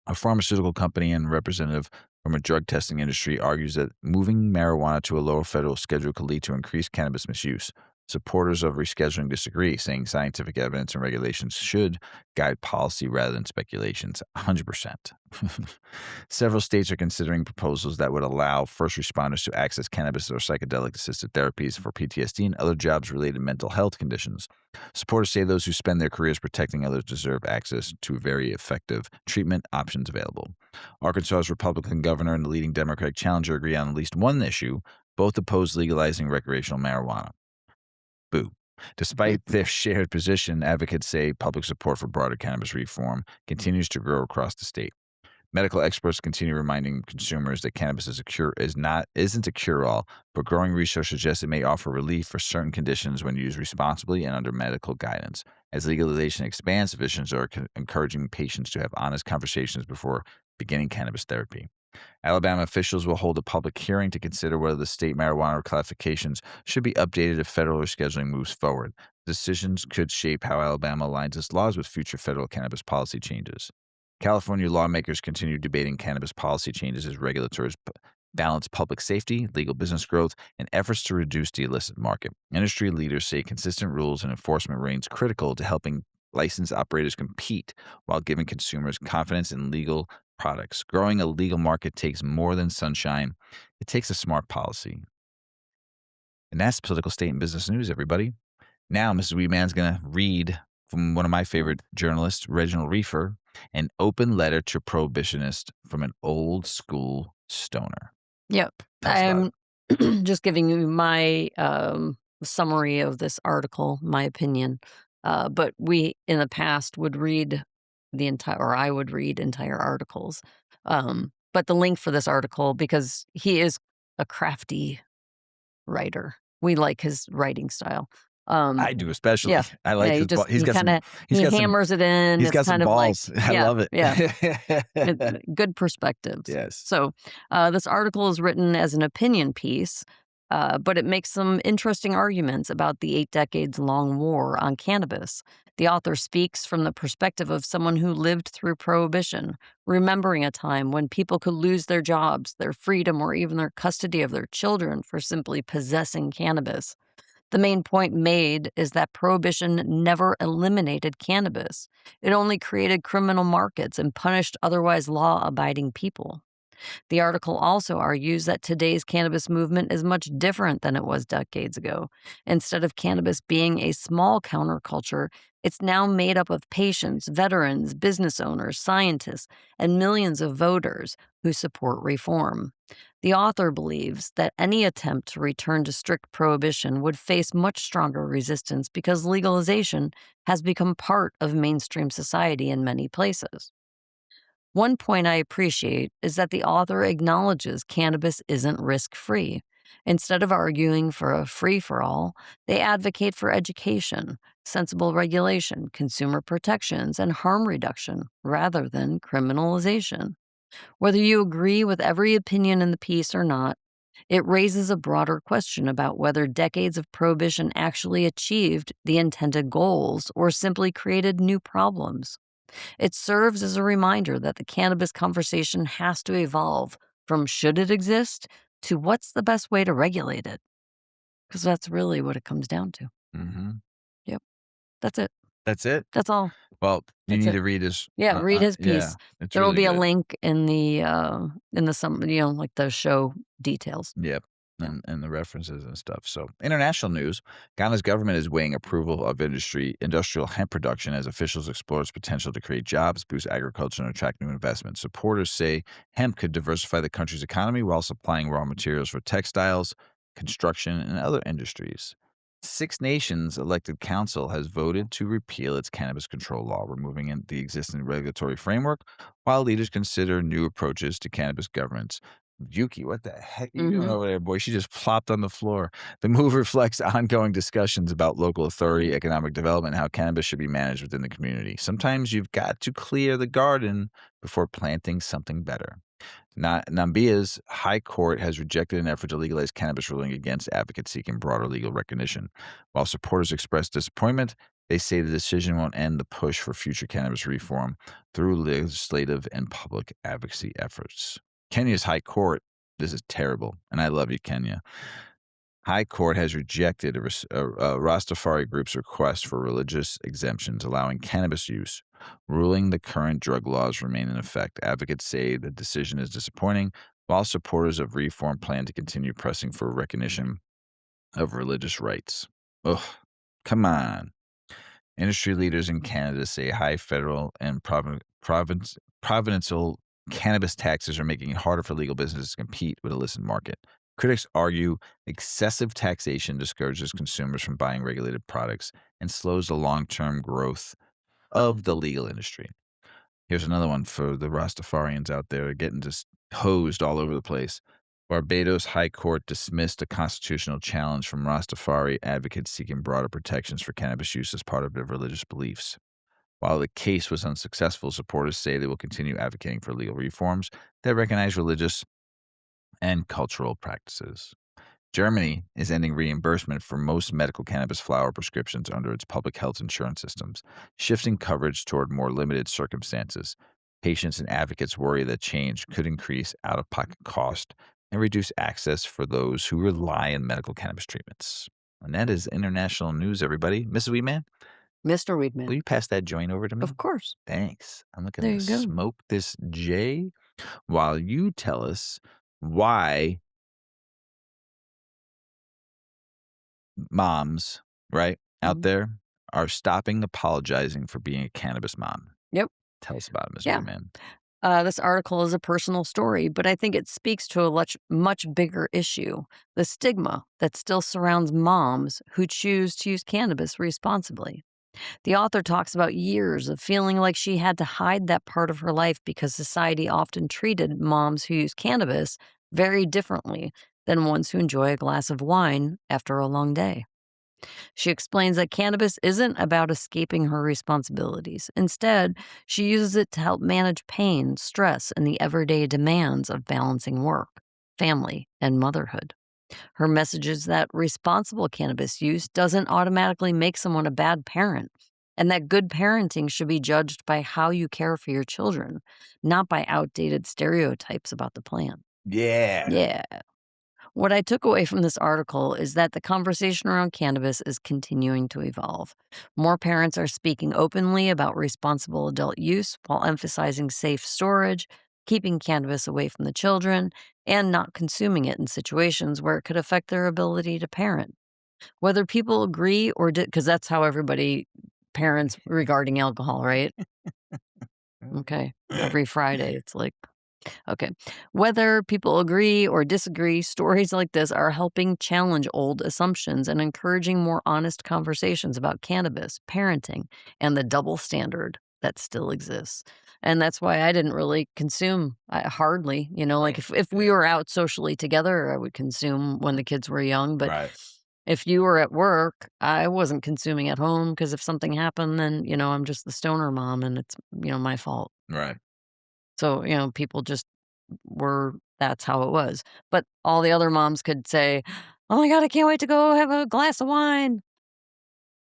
A pharmaceutical company and representative from a drug testing industry argues that moving marijuana to a lower federal schedule could lead to increased cannabis misuse. Supporters of rescheduling disagree, saying scientific evidence and regulations should guide policy rather than speculations. 100%. Several states are considering proposals that would allow first responders to access cannabis or psychedelic-assisted therapies for PTSD and other jobs-related mental health conditions. Supporters say those who spend their careers protecting others deserve access to very effective treatment options available. Arkansas's Republican governor and the leading Democratic challenger agree on at least one issue. Both oppose legalizing recreational marijuana. Boo. Despite their shared position, advocates say public support for broader cannabis reform continues to grow across the state. Medical experts continue reminding consumers that cannabis isn't a cure-all, but growing research suggests it may offer relief for certain conditions when used responsibly and under medical guidance. As legalization expands, physicians are encouraging patients to have honest conversations before beginning cannabis therapy. Alabama officials will hold a public hearing to consider whether the state marijuana classifications should be updated if federal rescheduling moves forward. Decisions could shape how Alabama aligns its laws with future federal cannabis policy changes. California lawmakers continue debating cannabis policy changes as regulators balance public safety, legal business growth, and efforts to reduce the illicit market. Industry leaders say consistent rules and enforcement remains critical to helping licensed operators compete while giving consumers confidence in legal products. Growing a legal market takes more than sunshine. It takes a smart policy. And that's political state and business news, everybody. Now, Mrs. Weedman's going to read from one of my favorite journalists, Reginald Reefer, an open letter to prohibitionists from an old school stoner. Yep. I'm just giving you my summary of this article, my opinion. But we, in the past, would read I would read entire articles. But the link for this article, because he is a crafty writer. We like his writing style. I do, especially. Yeah. I like his he hammers it in. He's got some balls. I love it. Yeah. Good perspectives. Yes. So this article is written as an opinion piece, but it makes some interesting arguments about the 8 decades long war on cannabis. The author speaks from the perspective of someone who lived through Prohibition, remembering a time when people could lose their jobs, their freedom, or even their custody of their children for simply possessing cannabis. The main point made is that Prohibition never eliminated cannabis. It only created criminal markets and punished otherwise law-abiding people. The article also argues that today's cannabis movement is much different than it was decades ago. Instead of cannabis being a small counterculture, it's now made up of patients, veterans, business owners, scientists, and millions of voters who support reform. The author believes that any attempt to return to strict prohibition would face much stronger resistance because legalization has become part of mainstream society in many places. One point I appreciate is that the author acknowledges cannabis isn't risk-free. Instead of arguing for a free-for-all, they advocate for education, sensible regulation, consumer protections, and harm reduction rather than criminalization. Whether you agree with every opinion in the piece or not, it raises a broader question about whether decades of prohibition actually achieved the intended goals or simply created new problems. It serves as a reminder that the cannabis conversation has to evolve from should it exist to what's the best way to regulate it. Because that's really what it comes down to. Mm-hmm. Yep. That's it. That's it? That's all. Well, you need to read his... read his piece. There will be a link in the like the show details. Yep. And the references and stuff. So, international news. Ghana's government is weighing approval of industrial hemp production as officials explore its potential to create jobs, boost agriculture, and attract new investments. Supporters say hemp could diversify the country's economy while supplying raw materials for textiles, construction, and other industries. 6 Nations elected council has voted to repeal its cannabis control law, removing the existing regulatory framework, while leaders consider new approaches to cannabis governance. Yuki, what the heck are you doing over there, boy? She just plopped on the floor. The move reflects ongoing discussions about local authority, economic development, and how cannabis should be managed within the community. Sometimes you've got to clear the garden before planting something better. Nambia's High Court has rejected an effort to legalize cannabis, ruling against advocates seeking broader legal recognition. While supporters express disappointment, they say the decision won't end the push for future cannabis reform through legislative and public advocacy efforts. Kenya's High Court, this is terrible, and I love you, Kenya. High Court has rejected a Rastafari group's request for religious exemptions allowing cannabis use, ruling the current drug laws remain in effect. Advocates say the decision is disappointing, while supporters of reform plan to continue pressing for recognition of religious rights. Ugh, come on. Industry leaders in Canada say high federal and provincial cannabis taxes are making it harder for legal businesses to compete with illicit market. Critics argue excessive taxation discourages consumers from buying regulated products and slows the long-term growth of the legal industry. Here's another one for the Rastafarians out there getting just hosed all over the place. Barbados High Court dismissed a constitutional challenge from Rastafari advocates seeking broader protections for cannabis use as part of their religious beliefs. While the case was unsuccessful, supporters say they will continue advocating for legal reforms that recognize religious and cultural practices. Germany is ending reimbursement for most medical cannabis flower prescriptions under its public health insurance systems, shifting coverage toward more limited circumstances. Patients and advocates worry that change could increase out-of-pocket cost and reduce access for those who rely on medical cannabis treatments. And that is international news, everybody. Mrs. Weedman? Mr. Will Weedman. you pass that joint over to me? Of course. Thanks. I'm looking There to you go. smoke this J while you tell us why moms, right, out there are stopping apologizing for being a cannabis mom. Yep. Tell us about it, Ms. Yeah. Weedman. This article is a personal story, but I think it speaks to a much bigger issue, the stigma that still surrounds moms who choose to use cannabis responsibly. The author talks about years of feeling like she had to hide that part of her life because society often treated moms who use cannabis very differently than ones who enjoy a glass of wine after a long day. She explains that cannabis isn't about escaping her responsibilities. Instead, she uses it to help manage pain, stress, and the everyday demands of balancing work, family, and motherhood. Her message is that responsible cannabis use doesn't automatically make someone a bad parent, and that good parenting should be judged by how you care for your children, not by outdated stereotypes about the plant. Yeah. Yeah. What I took away from this article is that the conversation around cannabis is continuing to evolve. More parents are speaking openly about responsible adult use while emphasizing safe storage, keeping cannabis away from the children, and not consuming it in situations where it could affect their ability to parent. Whether people agree or because that's how everybody parents regarding alcohol, right? Okay. Every Friday, it's like, okay. Whether people agree or disagree, stories like this are helping challenge old assumptions and encouraging more honest conversations about cannabis, parenting, and the double standard that still exists. And that's why I didn't really consume hardly, like if we were out socially together, I would consume when the kids were young. But if you were at work, I wasn't consuming at home because if something happened, then, I'm just the stoner mom and it's, my fault. Right. So, people just that's how it was. But all the other moms could say, oh my God, I can't wait to go have a glass of wine.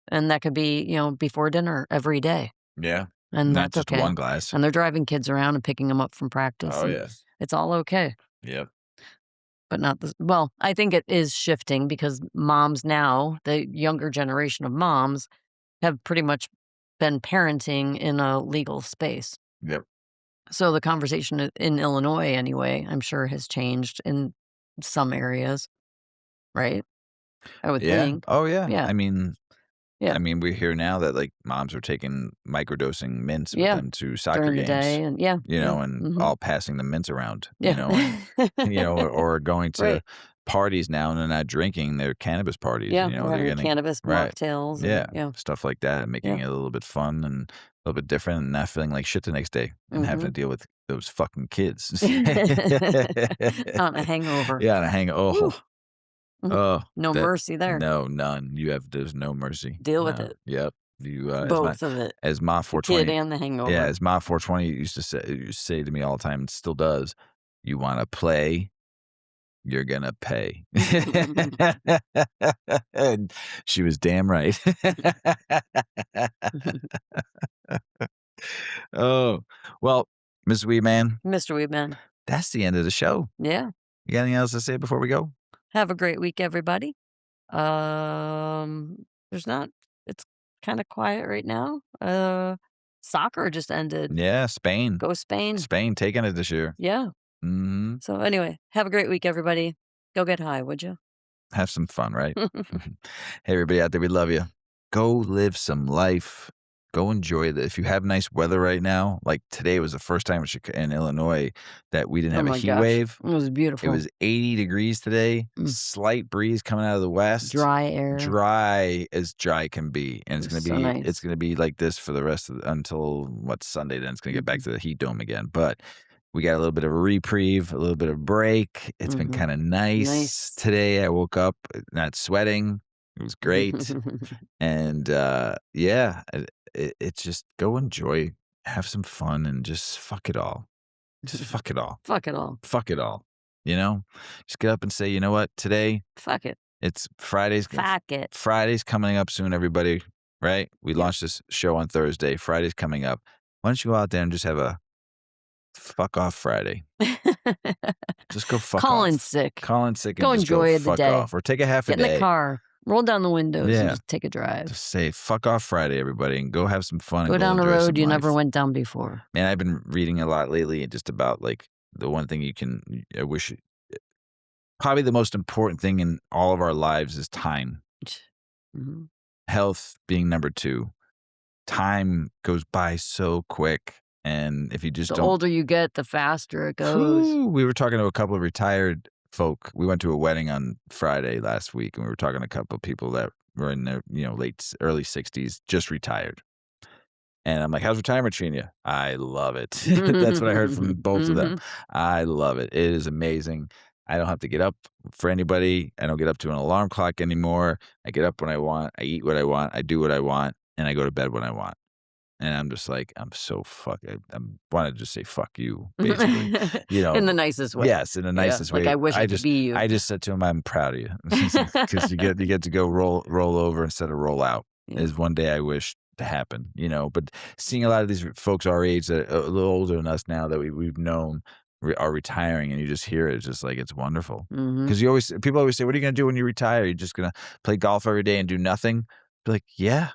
And that could be, before dinner every day. Yeah. And not that's just okay. one glass. And they're driving kids around and picking them up from practice. Oh, yes. It's all okay. Yep. But not this. Well, I think it is shifting because moms now, the younger generation of moms, have pretty much been parenting in a legal space. Yep. So the conversation in Illinois, anyway, I'm sure has changed in some areas, right? I would think. Oh, yeah. Yeah. I mean, we hear now that like moms are taking microdosing mints with them to soccer during the games, day, and and all passing the mints around, and, or going to parties now and they're not drinking, they're cannabis parties. they're they're having getting cannabis mocktails. And, stuff like that, making it a little bit fun and a little bit different, and not feeling like shit the next day and having to deal with those fucking kids on a hangover. Yeah, on a hangover. Oh, no mercy there. No, none. There's no mercy. Deal with it. Yep. You both of it. As Ma 420, kid and the hangover. Yeah, as Ma 420 used to say to me all the time, and still does. You want to play, you're gonna pay. And she was damn right. Oh well, Miss Weedman. Mr. Weedman. That's the end of the show. Yeah. You got anything else to say before we go? Have a great week, everybody. There's not, it's kind of quiet right now. Soccer just ended. Yeah, Spain. Go Spain. Spain taking it this year. Yeah. Mm-hmm. So anyway, have a great week, everybody. Go get high, would you? Have some fun, right? Hey, everybody out there, we love you. Go live some life. Go enjoy it. If you have nice weather right now, like today was the first time in Illinois that we didn't have a heat wave. It was beautiful. It was 80 degrees today. Slight breeze coming out of the west. Dry air. Dry as dry can be. And it's gonna be nice. It's gonna be like this for the rest of until Sunday, then it's gonna get back to the heat dome again. But we got a little bit of a reprieve, a little bit of break. It's been kind of nice today. I woke up not sweating. It was great. And yeah, it's just go enjoy, have some fun, and just fuck it all. Just fuck it all. Fuck it all. Fuck it all. You know? Just get up and say, you know what? Today, fuck it. It's Friday's. Fuck it. Friday's coming up soon, everybody. Right? We launched this show on Thursday. Friday's coming up. Why don't you go out there and just have a fuck off Friday? Just go fuck off. Call in sick. Call in sick and go just enjoy go the fuck day. off. Or take a half a day. Get in the car. Roll down the windows and just take a drive. Just say fuck off Friday, everybody, and go have some fun. Go down a road you never went down before. Man, I've been reading a lot lately just about like the one thing I wish, probably the most important thing in all of our lives is time. Health being number 2. Time goes by so quick. And if you just the older you get, the faster it goes. We were talking to a couple of retired folk. We went to a wedding on Friday last week, and we were talking to a couple of people that were in their early 60s, just retired. And I'm like, how's retirement treating you? I love it. That's what I heard from both of them. I love it. It is amazing. I don't have to get up for anybody. I don't get up to an alarm clock anymore. I get up when I want. I eat what I want. I do what I want. And I go to bed when I want. And I'm just like, I'm so I want to just say fuck you, basically. In the nicest way. Yes, in the nicest way. Like I wish I could be you. I just said to him, I'm proud of you. Because you get to go roll over instead of roll out. Is one day I wish to happen, But seeing a lot of these folks our age that are a little older than us now that we've known are retiring, and you just hear it, it's just like, it's wonderful. Because people always say, what are you going to do when you retire? You're just going to play golf every day and do nothing? Be like, yeah.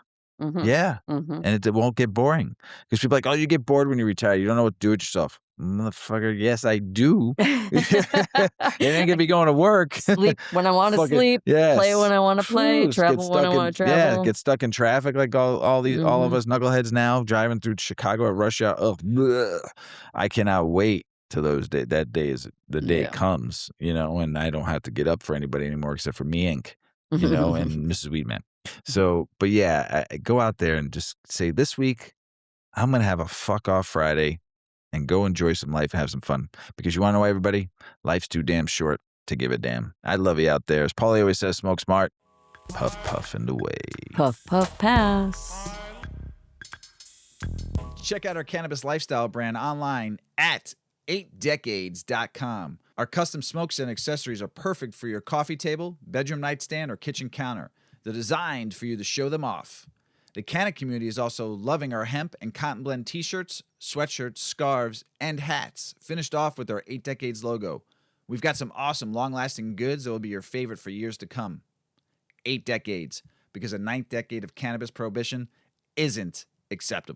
Yeah. And it won't get boring. Because people are like, oh, you get bored when you retire. You don't know what to do with yourself. Motherfucker, yes, I do. It ain't going to be going to work. Sleep when I want to sleep. Yes. Play when I want to play. Travel when I want to travel. Yeah, get stuck in traffic like all of us knuckleheads now, driving through Chicago at rush hour. Oh, I cannot wait till that day comes, and I don't have to get up for anybody anymore except for me, Inc., and Mrs. Weedman. So, but yeah, go out there and just say, this week, I'm going to have a fuck off Friday and go enjoy some life and have some fun. Because you want to know why, everybody? Life's too damn short to give a damn. I love you out there. As Paulie always says, smoke smart, puff, puff, and away. Puff, puff, pass. Check out our cannabis lifestyle brand online at 8decades.com. Our custom smokes and accessories are perfect for your coffee table, bedroom nightstand, or kitchen counter. They're designed for you to show them off. The Canna community is also loving our hemp and cotton blend t-shirts, sweatshirts, scarves, and hats, finished off with our 8 Decades logo. We've got some awesome long-lasting goods that will be your favorite for years to come. 8 Decades, because a 9th decade of cannabis prohibition isn't acceptable.